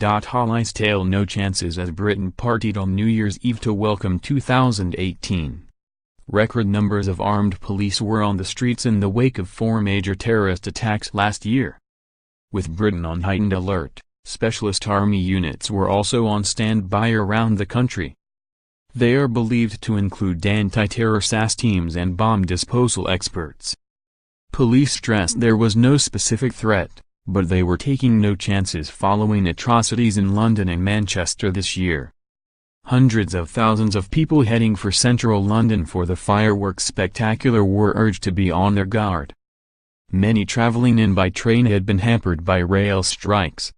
P.olice tale no chances as Britain partied on New Year's Eve to welcome 2018. Record numbers of armed police were on the streets in the wake of 4 major terrorist attacks last year. With Britain on heightened alert, specialist army units were also on standby around the country. They are believed to include anti-terror SAS teams and bomb disposal experts. Police stressed there was no specific threat, but they were taking no chances following atrocities in London and Manchester this year. Hundreds of thousands of people heading for central London for the fireworks spectacular were urged to be on their guard. Many travelling in by train had been hampered by rail strikes.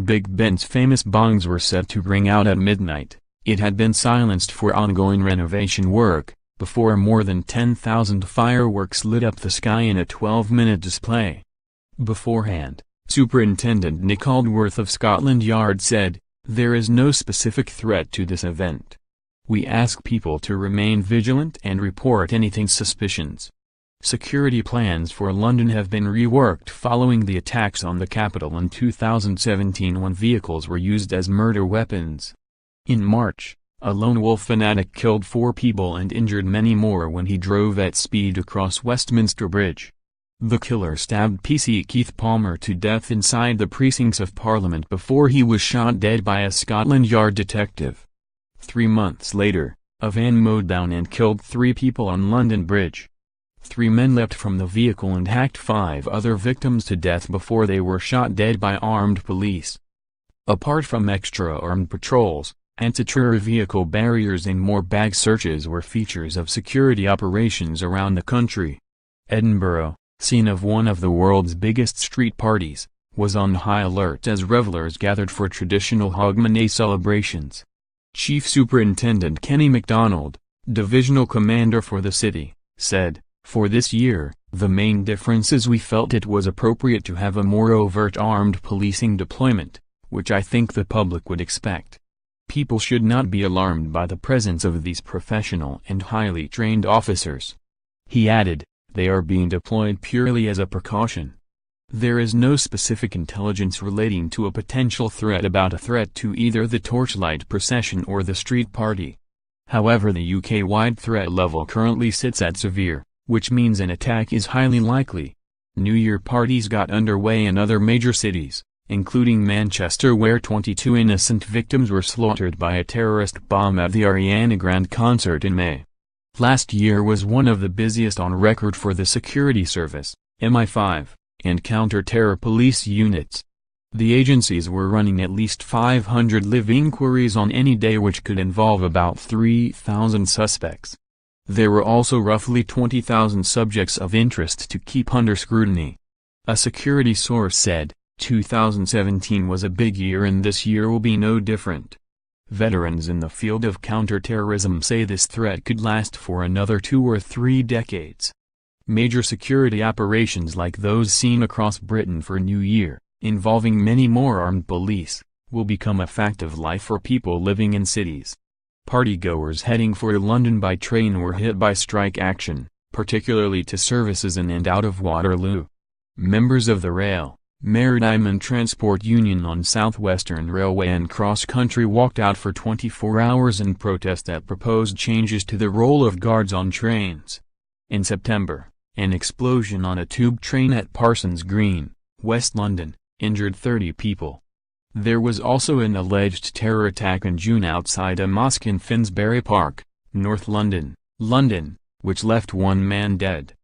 Big Ben's famous bongs were set to ring out at midnight. It had been silenced for ongoing renovation work, before more than 10,000 fireworks lit up the sky in a 12-minute display. Beforehand, Superintendent Nick Aldworth of Scotland Yard said, "There is no specific threat to this event. We ask people to remain vigilant and report anything suspicious." Security plans for London have been reworked following the attacks on the capital in 2017 when vehicles were used as murder weapons. In March, a lone wolf fanatic killed 4 people and injured many more when he drove at speed across Westminster Bridge. The killer stabbed PC Keith Palmer to death inside the precincts of Parliament before he was shot dead by a Scotland Yard detective. 3 months later, a van mowed down and killed 3 people on London Bridge. 3 men leapt from the vehicle and hacked 5 other victims to death before they were shot dead by armed police. Apart from extra armed patrols, anti-terror vehicle barriers and more bag searches were features of security operations around the country. Edinburgh, scene of one of the world's biggest street parties, was on high alert as revelers gathered for traditional Hogmanay celebrations. Chief Superintendent Kenny MacDonald, divisional commander for the city, said, "For this year, the main difference is we felt it was appropriate to have a more overt armed policing deployment, which I think the public would expect. People should not be alarmed by the presence of these professional and highly trained officers." He added, "They are being deployed purely as a precaution. There is no specific intelligence relating to a potential threat about a threat to either the torchlight procession or the street party. However, the UK-wide threat level currently sits at severe, which means an attack is highly likely." New Year parties got underway in other major cities, including Manchester, where 22 innocent victims were slaughtered by a terrorist bomb at the Ariana Grande concert in May. Last year was one of the busiest on record for the security service, MI5, and counter-terror police units. The agencies were running at least 500 live inquiries on any day, which could involve about 3,000 suspects. There were also roughly 20,000 subjects of interest to keep under scrutiny. A security source said, 2017 was a big year and this year will be no different. Veterans in the field of counterterrorism say this threat could last for another 2 or 3 decades. Major security operations like those seen across Britain for New Year, involving many more armed police, will become a fact of life for people living in cities. Partygoers heading for London by train were hit by strike action, particularly to services in and out of Waterloo. Members of the Rail, Maritime and Transport Union on South Western Railway and Cross Country walked out for 24 hours in protest at proposed changes to the role of guards on trains. In September, an explosion on a tube train at Parsons Green, West London, injured 30 people. There was also an alleged terror attack in June outside a mosque in Finsbury Park, North London, which left 1 man dead.